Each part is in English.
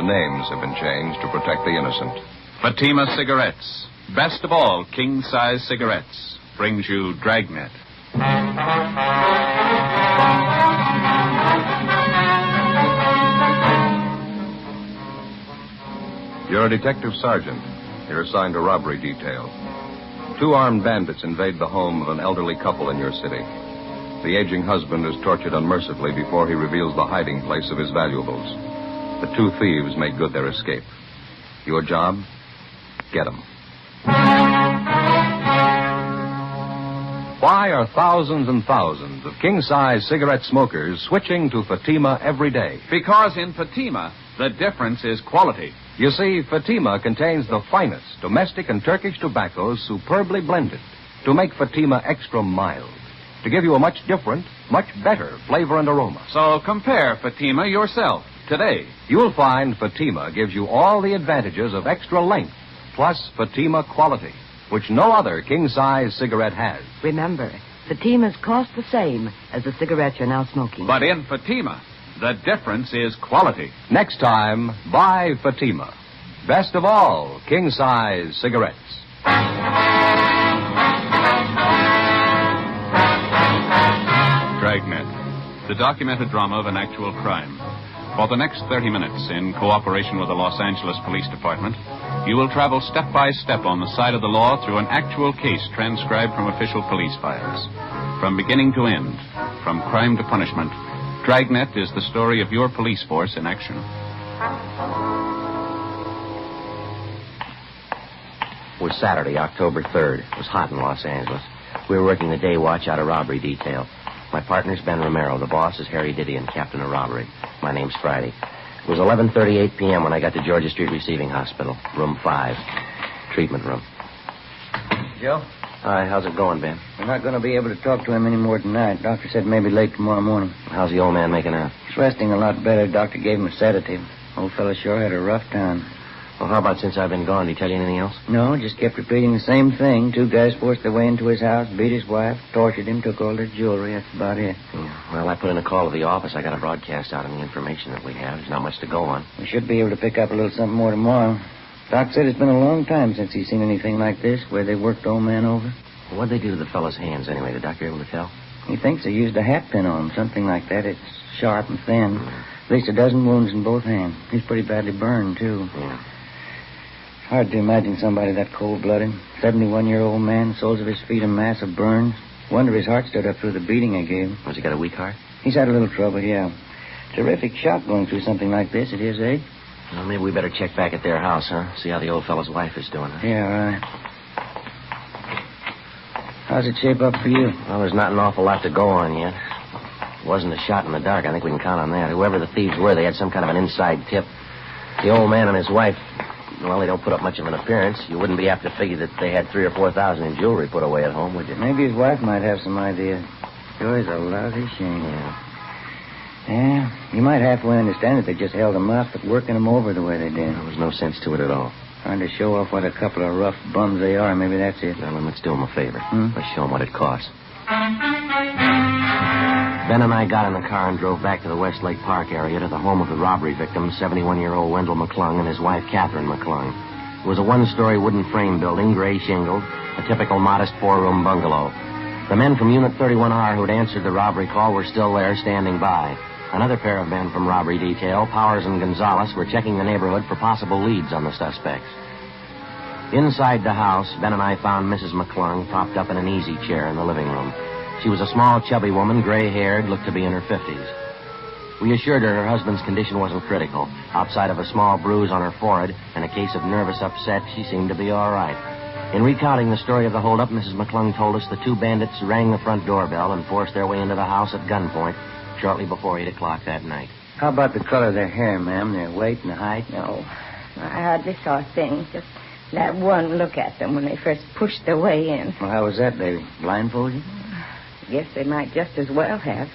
The names have been changed to protect the innocent. Fatima Cigarettes, best of all king-size cigarettes, brings you Dragnet. You're a detective sergeant. You're assigned to robbery detail. 2 armed bandits invade the home of an elderly couple in your city. The aging husband is tortured unmercifully before he reveals the hiding place of his valuables. The 2 thieves make good their escape. Your job? Get them. Why are thousands and thousands of king-size cigarette smokers switching to Fatima every day? Because in Fatima, the difference is quality. You see, Fatima contains the finest domestic and Turkish tobaccos superbly blended to make Fatima extra mild, to give you a much different, much better flavor and aroma. So compare Fatima yourself today. You'll find Fatima gives you all the advantages of extra length, plus Fatima quality, which no other king-size cigarette has. Remember, Fatimas cost the same as the cigarette you're now smoking. But in Fatima, the difference is quality. Next time, buy Fatima. Best of all king-size cigarettes. Dragnet, the documented drama of an actual crime. For the next 30 minutes, in cooperation with the Los Angeles Police Department, you will travel step by step on the side of the law through an actual case transcribed from official police files. From beginning to end, from crime to punishment, Dragnet is the story of your police force in action. It was Saturday, October 3rd. It was hot in Los Angeles. We were working the day watch out of robbery detail. My partner's Ben Romero. The boss is Harry Didion, captain of robbery. My name's Friday. It was 11:38 p.m. when I got to Georgia Street Receiving Hospital, room 5, treatment room. Joe? Hi, how's it going, Ben? We're not going to be able to talk to him anymore tonight. Doctor said maybe late tomorrow morning. How's the old man making out? He's resting a lot better. Doctor gave him a sedative. Old fellow sure had a rough time. Well, how about since I've been gone? Did he tell you anything else? No, just kept repeating the same thing. 2 guys forced their way into his house, beat his wife, tortured him, took all their jewelry. That's about it. Yeah. Well, I put in a call to the office. I got a broadcast out on the information that we have. There's not much to go on. We should be able to pick up a little something more tomorrow. Doc said it's been a long time since he's seen anything like this, where they worked old man over. Well, what'd they do to the fellow's hands, anyway? The doctor able to tell? He thinks they used a hat pin on him, something like that. It's sharp and thin. At least a dozen wounds in both hands. He's pretty badly burned, too. Yeah. Hard to imagine somebody that cold-blooded. 71-year-old man, soles of his feet a mass of burns. Wonder his heart stood up through the beating I gave him. Has he got a weak heart? He's had a little trouble, yeah. Terrific shock going through something like this at his age. Well, maybe we better check back at their house, huh? See how the old fellow's wife is doing, huh? Yeah, right. How's it shape up for you? Well, there's not an awful lot to go on yet. It wasn't a shot in the dark. I think we can count on that. Whoever the thieves were, they had some kind of an inside tip. The old man and his wife, well, they don't put up much of an appearance. You wouldn't be apt to figure that they had $3,000 or $4,000 in jewelry put away at home, would you? Maybe his wife might have some idea. Sure is a lousy shame. Yeah, you might halfway understand that they just held him up, but working him over the way they did. There was no sense to it at all. Trying to show off what a couple of rough bums they are. Maybe that's it. Well, then let's do them a favor. Let's show them what it costs. Ben and I got in the car and drove back to the Westlake Park area to the home of the robbery victim, 71-year-old Wendell McClung, and his wife, Catherine McClung. It was a one-story wooden frame building, gray shingled, a typical modest 4-room bungalow. The men from Unit 31R who had answered the robbery call were still there, standing by. Another pair of men from robbery detail, Powers and Gonzalez, were checking the neighborhood for possible leads on the suspects. Inside the house, Ben and I found Mrs. McClung propped up in an easy chair in the living room. She was a small, chubby woman, gray-haired, looked to be in her 50s. We assured her husband's condition wasn't critical. Outside of a small bruise on her forehead and a case of nervous upset, she seemed to be all right. In recounting the story of the holdup, Mrs. McClung told us the 2 bandits rang the front doorbell and forced their way into the house at gunpoint shortly before 8 o'clock that night. How about the color of their hair, ma'am? Their weight and height? No, I hardly saw a thing. Just that one look at them when they first pushed their way in. Well, how was that, baby? Blindfolded? I guess they might just as well have.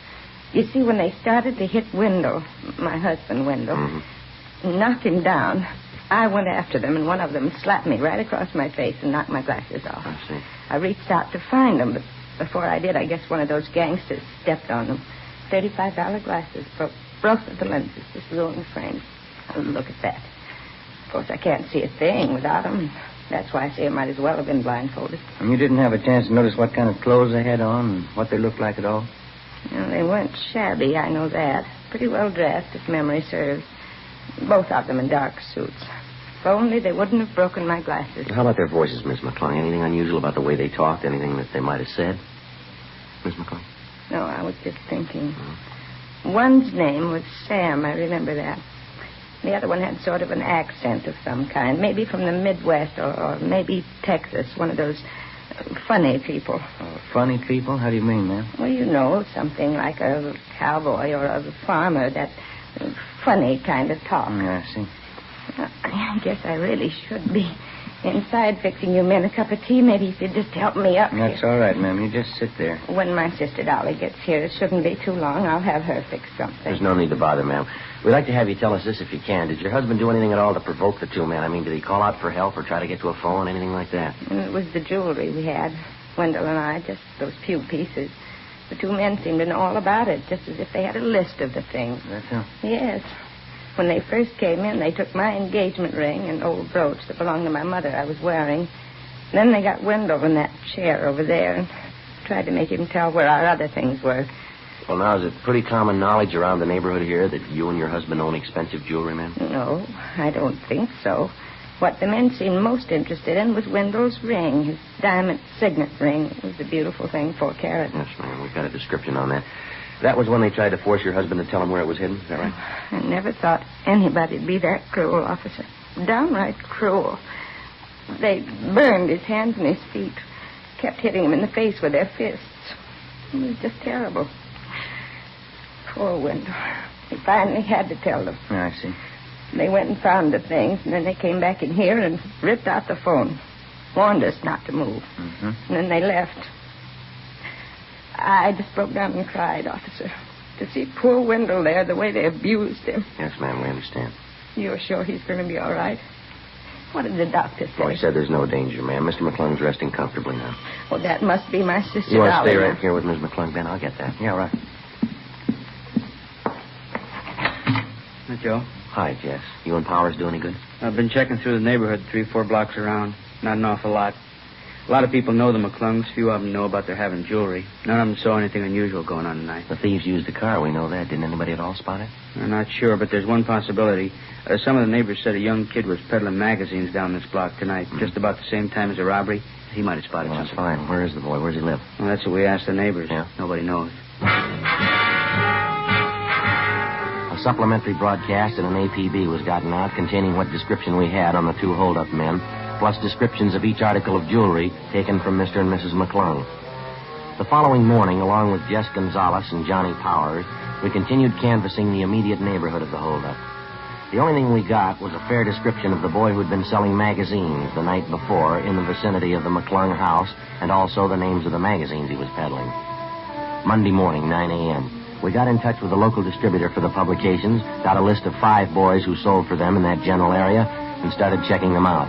You see, when they started to hit Wendell, my husband, Wendell, knocked him down, I went after them, and one of them slapped me right across my face and knocked my glasses off. I see. I reached out to find them, but before I did, I guess one of those gangsters stepped on them. $35 glasses, broke both of the lenses, just ruined the frame. Look at that. Of course, I can't see a thing without them. That's why I say I might as well have been blindfolded. And you didn't have a chance to notice what kind of clothes they had on and what they looked like at all? They weren't shabby, I know that. Pretty well dressed, if memory serves. Both of them in dark suits. If only they wouldn't have broken my glasses. How about their voices, Miss McClung? Anything unusual about the way they talked? Anything that they might have said? Miss McClung? No, I was just thinking. One's name was Sam, I remember that. The other one had sort of an accent of some kind, maybe from the Midwest or maybe Texas, one of those funny people. Funny people? How do you mean, ma'am? Well, you know, something like a cowboy or a farmer, that funny kind of talk. Yeah, I see. I guess I really should be inside fixing you men a cup of tea. Maybe you could just help me up That's here. all right, ma'am. You just sit there. When my sister Dolly gets here, it shouldn't be too long. I'll have her fix something. There's no need to bother, ma'am. We'd like to have you tell us this if you can. Did your husband do anything at all to provoke the two men? I mean, did he call out for help or try to get to a phone, anything like that? And it was the jewelry we had, Wendell and I, just those few pieces. The two men seemed to know all about it, just as if they had a list of the things. That's all. Yes. When they first came in, they took my engagement ring and old brooch that belonged to my mother I was wearing. Then they got Wendell in that chair over there and tried to make him tell where our other things were. Well, now, is it pretty common knowledge around the neighborhood here that you and your husband own expensive jewelry, ma'am? No, I don't think so. What the men seemed most interested in was Wendell's ring, his diamond signet ring. It was a beautiful thing, 4 carat. Yes, ma'am. We've got a description on that. That was when they tried to force your husband to tell them where it was hidden, is that right? I never thought anybody'd be that cruel, officer. Downright cruel. They burned his hands and his feet, kept hitting him in the face with their fists. It was just terrible. Poor Wendell. He finally had to tell them. Yeah, I see. They went and found the things, and then they came back in here and ripped out the phone. Warned us not to move. Mm-hmm. And then they left. I just broke down and cried, officer. To see poor Wendell there, the way they abused him. Yes, ma'am, we understand. You're sure he's going to be all right? What did the doctor say? Well, he said there's no danger, ma'am. Mr. McClung's resting comfortably now. Well, that must be my sister You want to Dolly. stay right here with Miss McClung, Ben? I'll get that. Yeah, right. Joe? Hi, Jess. You and Powers do any good? I've been checking through the neighborhood 3-4 blocks around. Not an awful lot. A lot of people know the McClungs. Few of them know about their having jewelry. None of them saw anything unusual going on tonight. The thieves used the car. We know that. Didn't anybody at all spot it? I'm not sure, but there's one possibility. Some of the neighbors said a young kid was peddling magazines down this block tonight, just about the same time as the robbery. He might have spotted Well, that's something. fine. Where is the boy? Where does he live? Well, that's what we asked the neighbors. Yeah. Nobody knows. A supplementary broadcast and an APB was gotten out containing what description we had on the 2 hold-up men, plus descriptions of each article of jewelry taken from Mr. and Mrs. McClung. The following morning, along with Jess Gonzalez and Johnny Powers, we continued canvassing the immediate neighborhood of the hold-up. The only thing we got was a fair description of the boy who'd been selling magazines the night before in the vicinity of the McClung house, and also the names of the magazines he was peddling. Monday morning, 9 a.m., we got in touch with the local distributor for the publications, got a list of 5 boys who sold for them in that general area, and started checking them out.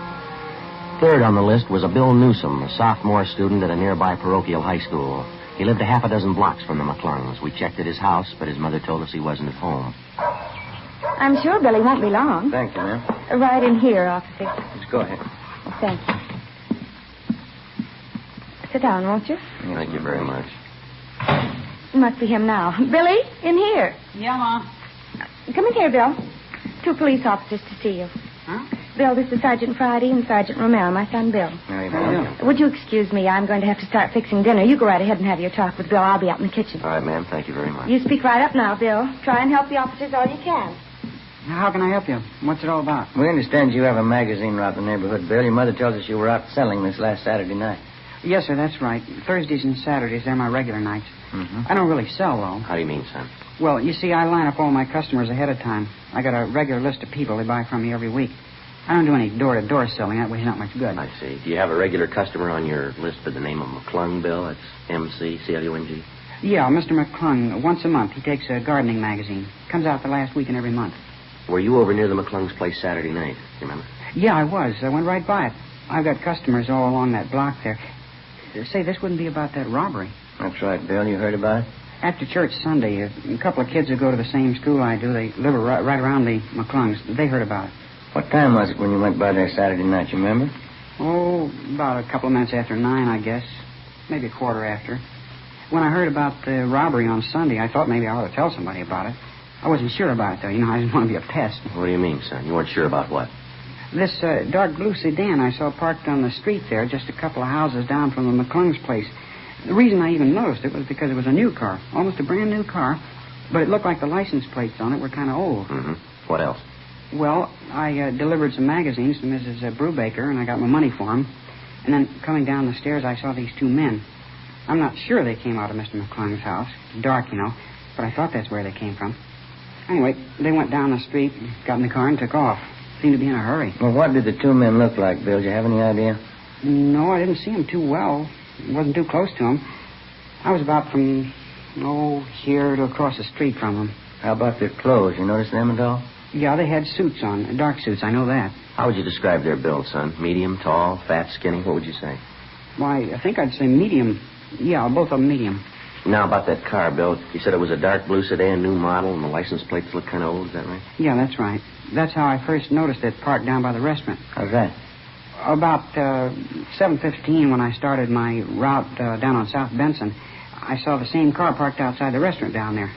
Third on the list was a Bill Newsom, a sophomore student at a nearby parochial high school. He lived a half a dozen blocks from the McClungs. We checked at his house, but his mother told us he wasn't at home. I'm sure Billy won't be long. Thank you, ma'am. Right in here, officer. Let's go ahead. Oh, thank you. Sit down, won't you? Thank you very much. It must be him now. Billy, in here. Yeah, Ma. Come in here, Bill. 2 police officers to see you. Huh? Bill, this is Sergeant Friday and Sergeant Romero, my son Bill. Would you excuse me? I'm going to have to start fixing dinner. You go right ahead and have your talk with Bill. I'll be out in the kitchen. All right, ma'am. Thank you very much. You speak right up now, Bill. Try and help the officers all you can. How can I help you? What's it all about? We understand you have a magazine around the neighborhood, Bill. Your mother tells us you were out selling this last Saturday night. Yes, sir, that's right. Thursdays and Saturdays, they're my regular nights. Mm-hmm. I don't really sell, though. How do you mean, son? Well, you see, I line up all my customers ahead of time. I got a regular list of people they buy from me every week. I don't do any door-to-door selling. That way it's not much good. I see. Do you have a regular customer on your list with the name of McClung, Bill? It's M-C-C-L-U-N-G. Yeah, Mr. McClung, once a month, he takes a gardening magazine. Comes out the last week in every month. Were you over near the McClung's place Saturday night? You remember? Yeah, I was. I went right by it. I've got customers all along that block there. Say, this wouldn't be about that robbery. That's right, Bill. You heard about it? After church Sunday, a couple of kids who go to the same school I do, they live right around the McClungs. They heard about it. What time was it when you went by there Saturday night, you remember? Oh, about a couple of minutes after 9, I guess. Maybe a quarter after. When I heard about the robbery on Sunday, I thought maybe I ought to tell somebody about it. I wasn't sure about it, though. You know, I didn't want to be a pest. What do you mean, son? You weren't sure about what? This dark blue sedan I saw parked on the street there, just a couple of houses down from the McClung's place. The reason I even noticed it was because it was a new car, almost a brand new car, but it looked like the license plates on it were kind of old. Mm-hmm. What else? Well, I delivered some magazines to Mrs. Brubaker, and I got my money for them. And then coming down the stairs, I saw these two men. I'm not sure they came out of Mr. McClung's house. It's dark, you know, but I thought that's where they came from. Anyway, they went down the street, got in the car, and took off. Seemed to be in a hurry. Well, what did the two men look like, Bill? Do you have any idea? No, I didn't see them too well. Wasn't too close to them. I was about from, here to across the street from them. How about their clothes? You notice them at all? Yeah, they had suits on, dark suits, I know that. How would you describe their build, son? Medium, tall, fat, skinny? What would you say? Why, I think I'd say medium. Yeah, both of them medium. Now, about that car, Bill. You said it was a dark blue sedan, new model, and the license plates look kind of old. Is that right? Yeah, that's right. That's how I first noticed it parked down by the restaurant. How's that? About 7:15 when I started my route down on South Benson, I saw the same car parked outside the restaurant down there.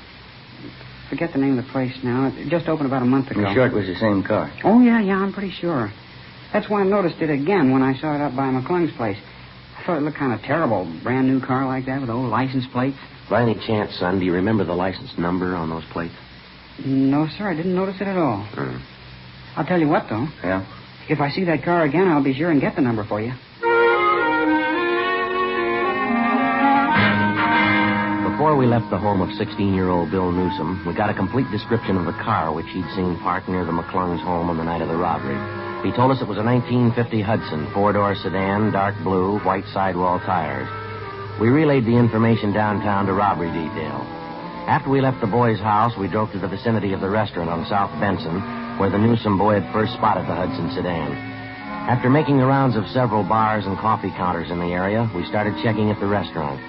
Forget the name of the place now. It just opened about a month ago. You sure it was the same car? Oh, yeah, I'm pretty sure. That's why I noticed it again when I saw it up by McClung's place. I thought it looked kind of terrible. Brand new car like that with old license plates. By any chance, son, do you remember the license number on those plates? No, sir, I didn't notice it at all. I'll tell you what, though. Yeah? If I see that car again, I'll be sure and get the number for you. Before we left the home of 16-year-old Bill Newsom, we got a complete description of the car which he'd seen parked near the McClung's home on the night of the robbery. He told us it was a 1950 Hudson, four-door sedan, dark blue, white sidewall tires. We relayed the information downtown to robbery detail. After we left the boy's house, we drove to the vicinity of the restaurant on South Benson, where the Newsom boy had first spotted the Hudson sedan. After making the rounds of several bars and coffee counters in the area, we started checking at the restaurant.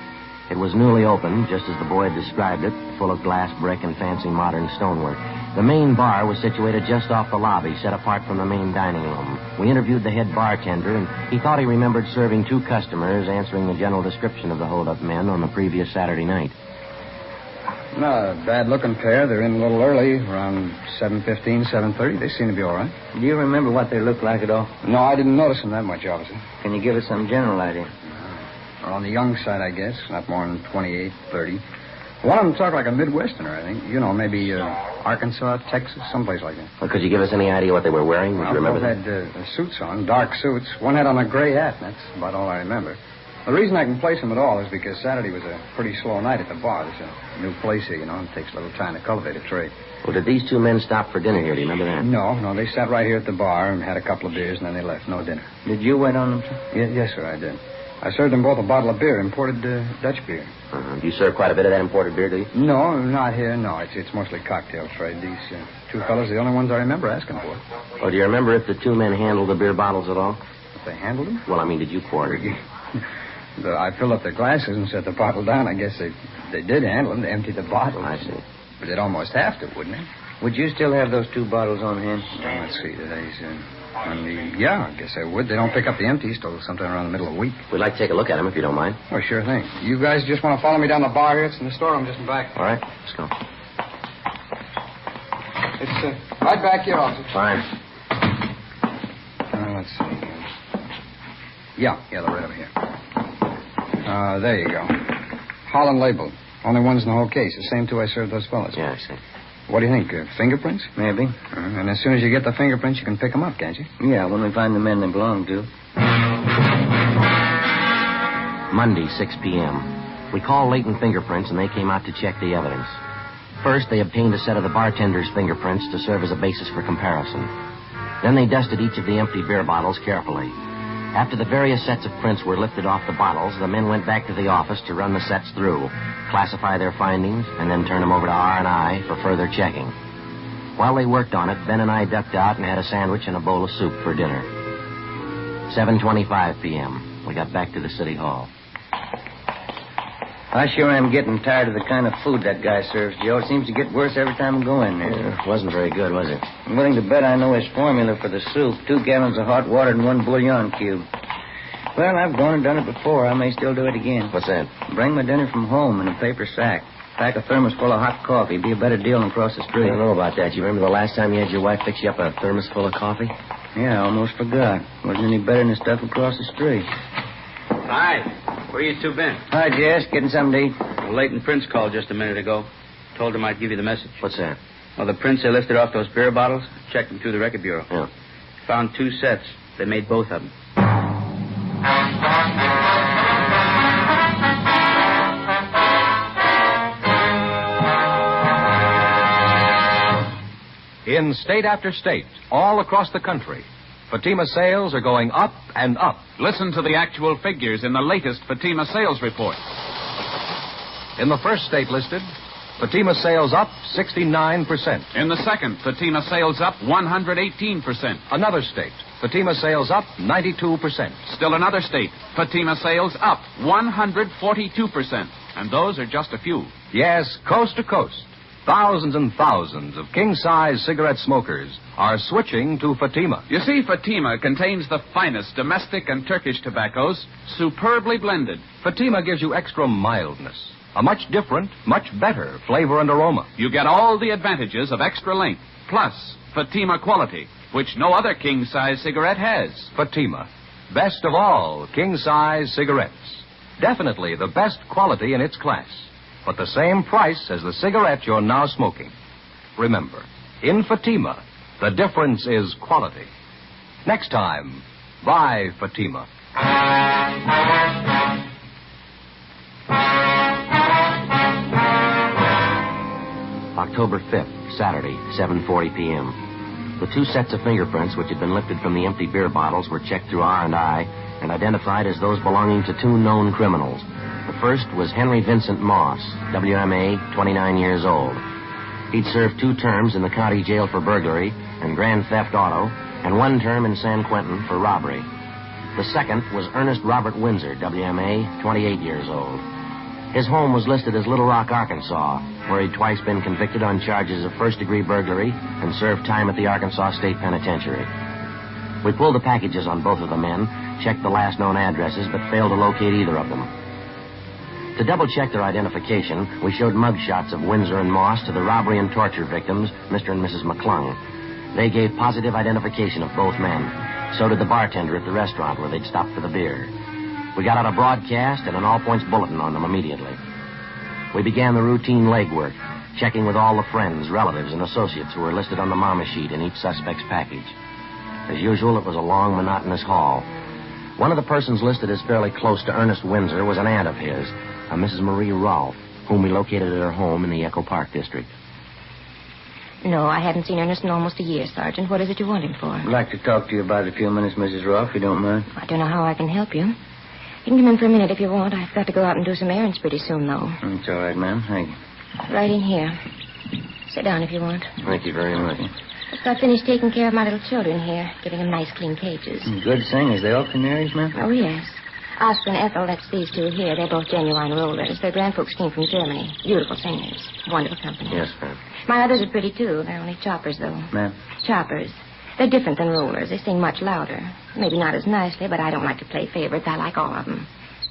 It was newly opened, just as the boy had described it, full of glass, brick, and fancy modern stonework. The main bar was situated just off the lobby, set apart from the main dining room. We interviewed the head bartender, and he thought he remembered serving two customers, answering the general description of the hold-up men on the previous Saturday night. No, bad-looking pair. They're in a little early, around 7:15, 7:30. They seem to be all right. Do you remember what they looked like at all? No, I didn't notice them that much, officer. Can you give us some general idea? They're on the young side, I guess. Not more than 28, 30. One of them talked like a Midwesterner, I think. You know, maybe Arkansas, Texas, someplace like that. Well, could you give us any idea what they were wearing? Would you remember both that? had suits on, dark suits. One had on a gray hat, and that's about all I remember. The reason I can place them at all is because Saturday was a pretty slow night at the bar. There's a new place here, you know, and it takes a little time to cultivate a trade. Well, did these two men stop for dinner here? Do you remember that? No, they sat right here at the bar and had a couple of beers, and then they left. No dinner. Did you wait on them, sir? Yes, sir, I did. I served them both a bottle of beer, imported Dutch beer. Do you serve quite a bit of that imported beer, do you? No, not here, no. It's mostly cocktail trade. These two fellows are the only ones I remember asking for. Well, do you remember if the two men handled the beer bottles at all? If they handled them? Well, I mean, did you pour it? I filled up their glasses and set the bottle down. I guess they did handle them. They emptied the bottles. I see. But they'd almost have to, wouldn't they? Would you still have those two bottles on hand? Let's see. Yeah, I guess I would. They don't pick up the empties till sometime around the middle of the week. We'd like to take a look at them if you don't mind. Oh, sure thing. You guys just want to follow me down the bar here? It's in the storeroom just in back. All right, let's go. It's right back here, officer. Fine. Let's see. Yeah, they're right over here. There you go. Holland label. Only ones in the whole case. The same two I served those fellas. Yeah, I see. What do you think? Fingerprints? Maybe. And as soon as you get the fingerprints, you can pick them up, can't you? Yeah, when we find the men they belong to. Monday, 6 p.m. We called Leighton Fingerprints, and they came out to check the evidence. First, they obtained a set of the bartender's fingerprints to serve as a basis for comparison. Then they dusted each of the empty beer bottles carefully. After the various sets of prints were lifted off the bottles, the men went back to the office to run the sets through, classify their findings, and then turn them over to R&I for further checking. While they worked on it, Ben and I ducked out and had a sandwich and a bowl of soup for dinner. 7:25 p.m. We got back to the city hall. I sure am getting tired of the kind of food that guy serves, Joe. It seems to get worse every time I go in there. Yeah, wasn't very good, was it? I'm willing to bet I know his formula for the soup. 2 gallons of hot water and 1 bouillon cube. Well, I've gone and done it before. I may still do it again. What's that? Bring my dinner from home in a paper sack. Pack a thermos full of hot coffee. Be a better deal than across the I street. don't know about that. You remember the last time you had your wife fix you up a thermos full of coffee? Yeah, I almost forgot. Wasn't any better than the stuff across the street. Hi. Where you two been? Hi, Jess. Getting something to eat? Well, Leighton Prince called just a minute ago. Told him I'd give you the message. What's that? Well, the Prince, they lifted off those beer bottles. Checked them through the record bureau. Yeah. Found 2 sets. They made both of them. In state after state, all across the country, Fatima sales are going up and up. Listen to the actual figures in the latest Fatima sales report. In the first state listed, Fatima sales up 69%. In the second, Fatima sales up 118%. Another state, Fatima sales up 92%. Still another state, Fatima sales up 142%. And those are just a few. Yes, coast to coast, thousands and thousands of king-size cigarette smokers are switching to Fatima. You see, Fatima contains the finest domestic and Turkish tobaccos, superbly blended. Fatima gives you extra mildness, a much different, much better flavor and aroma. You get all the advantages of extra length, plus Fatima quality, which no other king-size cigarette has. Fatima, best of all king-size cigarettes. Definitely the best quality in its class, but the same price as the cigarette you're now smoking. Remember, in Fatima, the difference is quality. Next time, buy Fatima. October 5th, Saturday, 7:40 p.m. The 2 sets of fingerprints which had been lifted from the empty beer bottles were checked through R&I and identified as those belonging to 2 known criminals. The first was Henry Vincent Moss, WMA, 29 years old. He'd served 2 terms in the county jail for burglary and grand theft auto, and 1 term in San Quentin for robbery. The second was Ernest Robert Windsor, WMA, 28 years old. His home was listed as Little Rock, Arkansas, where he'd twice been convicted on charges of first-degree burglary and served time at the Arkansas State Penitentiary. We pulled the packages on both of the men, checked the last known addresses, but failed to locate either of them. To double-check their identification, we showed mug shots of Windsor and Moss to the robbery and torture victims, Mr. and Mrs. McClung. They gave positive identification of both men. So did the bartender at the restaurant where they'd stopped for the beer. We got out a broadcast and an all-points bulletin on them immediately. We began the routine legwork, checking with all the friends, relatives, and associates who were listed on the mama sheet in each suspect's package. As usual, it was a long, monotonous haul. One of the persons listed as fairly close to Ernest Windsor was an aunt of his, a Mrs. Marie Rolfe, whom we located at her home in the Echo Park district. No, I haven't seen Ernest in almost a year, Sergeant. What is it you want him for? I'd like to talk to you about it a few minutes, Mrs. Rolfe, if you don't mind. I don't know how I can help you. You can come in for a minute if you want. I've got to go out and do some errands pretty soon, though. It's all right, ma'am. Thank you. Right in here. Sit down if you want. Thank you very much. Just got finished taking care of my little children here, giving them nice, clean cages. Good singers. They all canaries, ma'am? Oh, yes. Oscar and Ethel, that's these 2 here. They're both genuine rollers. Their grandfolks came from Germany. Beautiful singers. Wonderful company. Yes, ma'am. My others are pretty, too. They're only choppers, though. Ma'am? Choppers. They're different than rollers. They sing much louder. Maybe not as nicely, but I don't like to play favorites. I like all of them.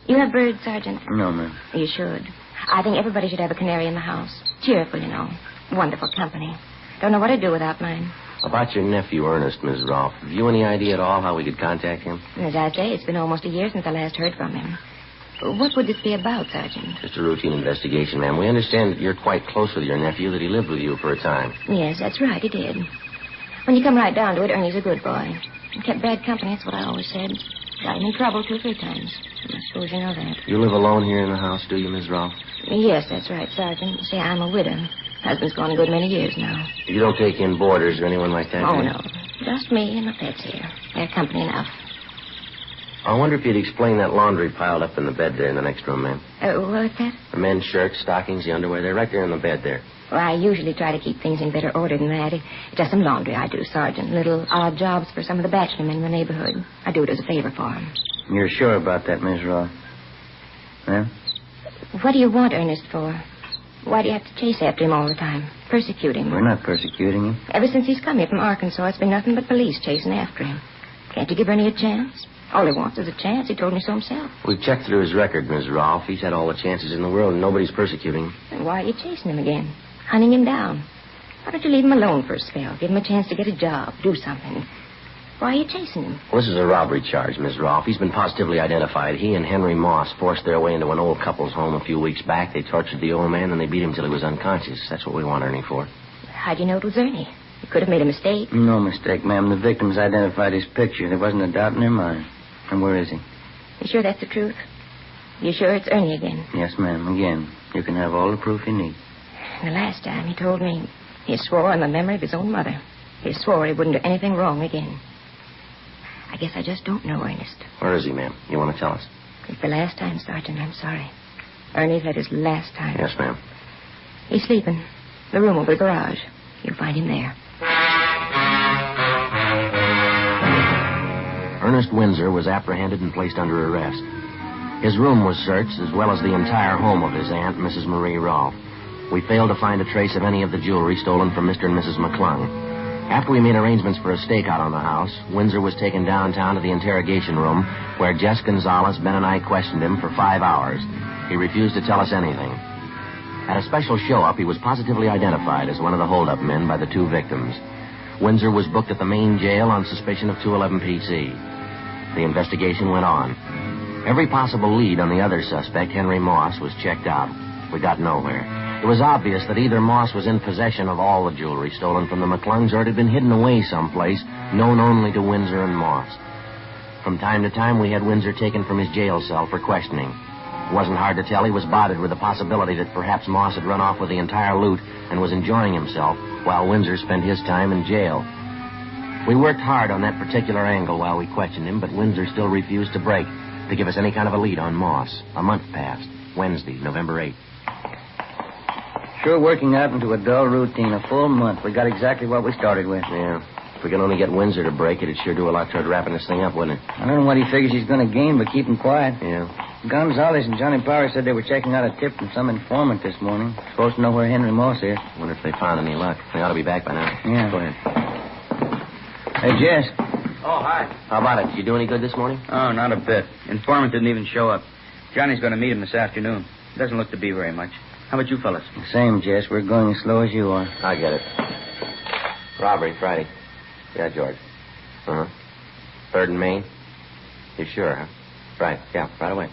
You have birds, Sergeant? No, ma'am. You should. I think everybody should have a canary in the house. Cheerful, you know. Wonderful company. Don't know what I'd do without mine. About your nephew, Ernest, Ms. Rolfe. Have you any idea at all how we could contact him? As I say, it's been almost a year since I last heard from him. What would this be about, Sergeant? Just a routine investigation, ma'am. We understand that you're quite close with your nephew, that he lived with you for a time. Yes, that's right, he did. When you come right down to it, Ernie's a good boy. He kept bad company, that's what I always said. Got him in trouble 2 or 3 times. I suppose you know that. You live alone here in the house, do you, Ms. Rolfe? Yes, that's right, Sergeant. You see, I'm a widow. Husband's gone a good many years now. You don't take in boarders or anyone like that, Oh, do you? no. Just me and my pets here. They're company enough. I wonder if you'd explain that laundry piled up in the bed there in the next room, ma'am. What's that? The men's shirts, stockings, the underwear, they're right there in the bed there. Well, I usually try to keep things in better order than that. It's just some laundry I do, Sergeant. Little odd jobs for some of the bachelor men in the neighborhood. I do it as a favor for them. You're sure about that, Miss Rolfe? Ma'am? What do you want Ernest for? Why do you have to chase after him all the time? Persecute him? We're not persecuting him. Ever since he's come here from Arkansas, it's been nothing but police chasing after him. Can't you give Ernie a chance? All he wants is a chance. He told me so himself. We've checked through his record, Miss Rolfe. He's had all the chances in the world, and nobody's persecuting him. Then why are you chasing him again? Hunting him down? Why don't you leave him alone for a spell? Give him a chance to get a job, do something. Why are you chasing him? Well, this is a robbery charge, Miss Rolfe. He's been positively identified. He and Henry Moss forced their way into an old couple's home a few weeks back. They tortured the old man, and they beat him till he was unconscious. That's what we want Ernie for. How'd you know it was Ernie? You could have made a mistake. No mistake, ma'am. The victims identified his picture. There wasn't a doubt in their mind. And where is he? You sure that's the truth? You sure it's Ernie again? Yes, ma'am. Again. You can have all the proof you need. The last time he told me he swore on the memory of his own mother. He swore he wouldn't do anything wrong again. I guess I just don't know, Ernest. Where is he, ma'am? You want to tell us? It's the last time, Sergeant. I'm sorry. Ernie's had his last time. Yes, ma'am. He's sleeping. The room over the garage. You'll find him there. Ernest Windsor was apprehended and placed under arrest. His room was searched, as well as the entire home of his aunt, Mrs. Marie Rolfe. We failed to find a trace of any of the jewelry stolen from Mr. and Mrs. McClung. After we made arrangements for a stakeout on the house, Windsor was taken downtown to the interrogation room, where Jess Gonzalez, Ben, and I questioned him for 5 hours. He refused to tell us anything. At a special show-up, he was positively identified as one of the hold-up men by the two victims. Windsor was booked at the main jail on suspicion of 211 PC. The investigation went on. Every possible lead on the other suspect, Henry Moss, was checked out. We got nowhere. It was obvious that either Moss was in possession of all the jewelry stolen from the McClungs, or it had been hidden away someplace, known only to Windsor and Moss. From time to time, we had Windsor taken from his jail cell for questioning. It wasn't hard to tell he was bothered with the possibility that perhaps Moss had run off with the entire loot and was enjoying himself, while Windsor spent his time in jail. We worked hard on that particular angle while we questioned him, but Windsor still refused to break, to give us any kind of a lead on Moss. A month passed. Wednesday, November 8th. Sure working out into a dull routine. A full month. We got exactly what we started with. Yeah. If we could only get Windsor to break it, it'd sure do a lot toward wrapping this thing up, wouldn't it? I don't know what he figures he's going to gain, but keep him quiet. Yeah. Gonzalez and Johnny Power said they were checking out a tip from some informant this morning. Supposed to know where Henry Moss is. Wonder if they found any luck. They ought to be back by now. Yeah. Go ahead. Hey, Jess. Oh, hi. How about it? Did you do any good this morning? Oh, not a bit. Informant didn't even show up. Johnny's going to meet him this afternoon. Doesn't look to be very much. How about you fellas? Same, Jess. We're going as slow as you are. I get it. Robbery, Friday. Yeah, George. Uh-huh. 3rd and Main? You sure, huh? Right. Yeah, right away.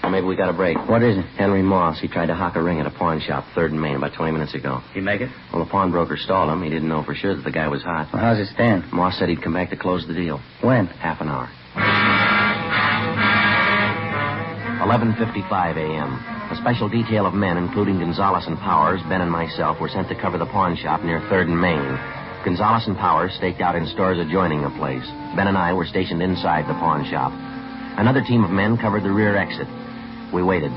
Well, maybe we got a break. What is it? Henry Moss. He tried to hock a ring at a pawn shop, 3rd and Main, about 20 minutes ago. You make it? Well, the pawnbroker stalled him. He didn't know for sure that the guy was hot. Well, how's it stand? Moss said he'd come back to close the deal. When? Half an hour. 11:55 a.m. A special detail of men, including Gonzalez and Powers, Ben and myself, were sent to cover the pawn shop near 3rd and Main. Gonzalez and Powers staked out in stores adjoining the place. Ben and I were stationed inside the pawn shop. Another team of men covered the rear exit. We waited.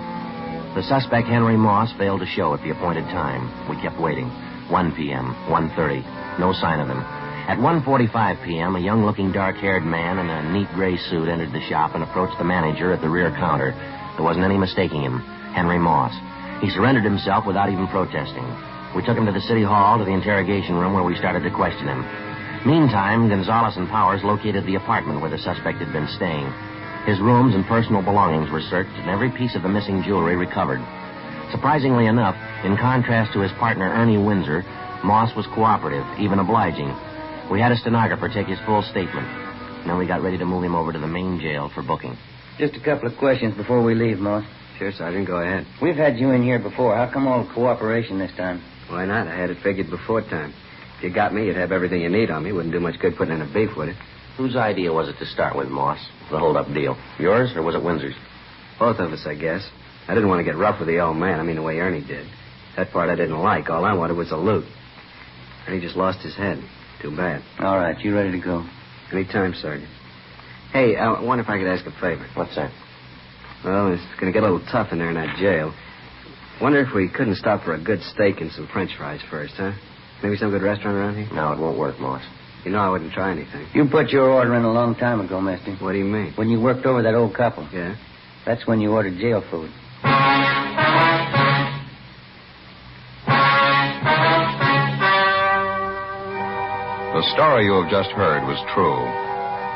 The suspect, Henry Moss, failed to show at the appointed time. We kept waiting. 1 p.m., 1:30. No sign of him. At 1:45 p.m., a young-looking, dark-haired man in a neat gray suit entered the shop and approached the manager at the rear counter. There wasn't any mistaking him. Henry Moss. He surrendered himself without even protesting. We took him to the city hall, to the interrogation room, where we started to question him. Meantime, Gonzalez and Powers located the apartment where the suspect had been staying. His rooms and personal belongings were searched, and every piece of the missing jewelry recovered. Surprisingly enough, in contrast to his partner, Ernie Windsor, Moss was cooperative, even obliging. We had a stenographer take his full statement. And then we got ready to move him over to the main jail for booking. Just a couple of questions before we leave, Moss. Sure, Sergeant. Go ahead. We've had you in here before. How come all cooperation this time? Why not? I had it figured before time. If you got me, you'd have everything you need on me. Wouldn't do much good putting in a beef, would it? Whose idea was it to start with, Moss? The hold-up deal. Yours, or was it Windsor's? Both of us, I guess. I didn't want to get rough with the old man. I mean, the way Ernie did. That part I didn't like. All I wanted was the loot. Ernie just lost his head. Too bad. All right, you ready to go? Any time, Sergeant. Hey, I wonder if I could ask a favor. What's that? Well, it's going to get a little tough in there in that jail. Wonder if we couldn't stop for a good steak and some French fries first, huh? Maybe some good restaurant around here? No, it won't work, Moss. You know I wouldn't try anything. You put your order in a long time ago, mister. What do you mean? When you worked over that old couple. Yeah? That's when you ordered jail food. story you have just heard was true.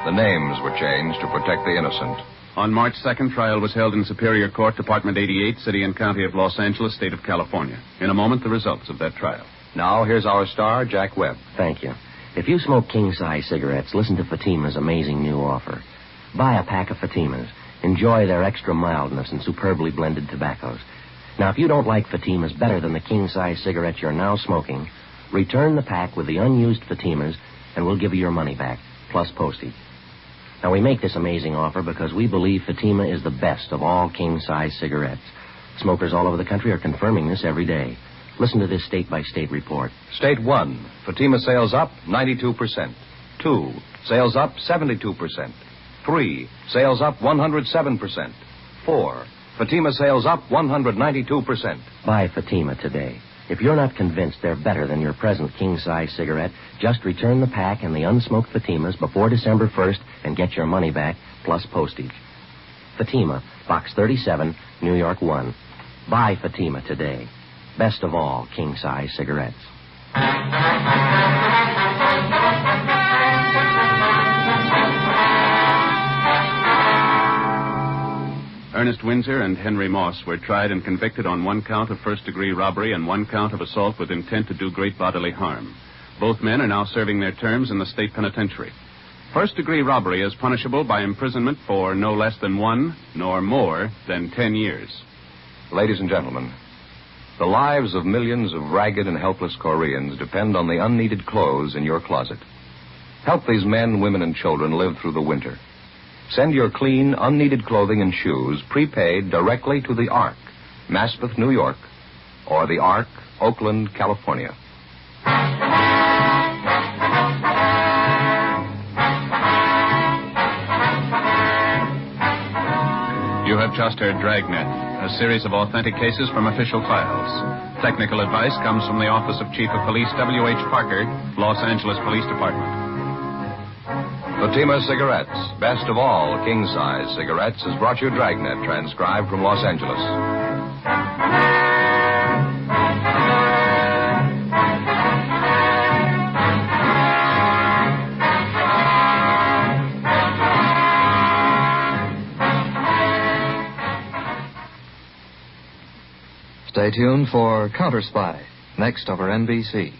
The names were changed to protect the innocent. On March 2nd, trial was held in Superior Court, Department 88, City and County of Los Angeles, State of California. In a moment, the results of that trial. Now, here's our star, Jack Webb. Thank you. If you smoke king-size cigarettes, listen to Fatima's amazing new offer. Buy a pack of Fatimas. Enjoy their extra mildness and superbly blended tobaccos. Now, if you don't like Fatimas better than the king-size cigarettes you're now smoking, return the pack with the unused Fatimas, and we'll give you your money back, plus postage. Now, we make this amazing offer because we believe Fatima is the best of all king-size cigarettes. Smokers all over the country are confirming this every day. Listen to this state-by-state report. State 1, Fatima sales up 92%. 2, sales up 72%. 3, sales up 107%. 4, Fatima sales up 192%. Buy Fatima today. If you're not convinced they're better than your present king-size cigarette, just return the pack and the unsmoked Fatimas before December 1st and get your money back, plus postage. Fatima, Box 37, New York 1. Buy Fatima today. Best of all king-size cigarettes. Ernest Windsor and Henry Moss were tried and convicted on one count of first-degree robbery and one count of assault with intent to do great bodily harm. Both men are now serving their terms in the state penitentiary. First-degree robbery is punishable by imprisonment for no less than 1, nor more than 10 years. Ladies and gentlemen, the lives of millions of ragged and helpless Koreans depend on the unneeded clothes in your closet. Help these men, women, and children live through the winter. Send your clean, unneeded clothing and shoes prepaid directly to the Ark, Maspeth, New York, or the Ark, Oakland, California. You have just heard Dragnet, a series of authentic cases from official files. Technical advice comes from the Office of Chief of Police W.H. Parker, Los Angeles Police Department. Fatima Cigarettes, best of all king-size cigarettes, has brought you Dragnet, transcribed from Los Angeles. Stay tuned for Counter Spy, next over NBC.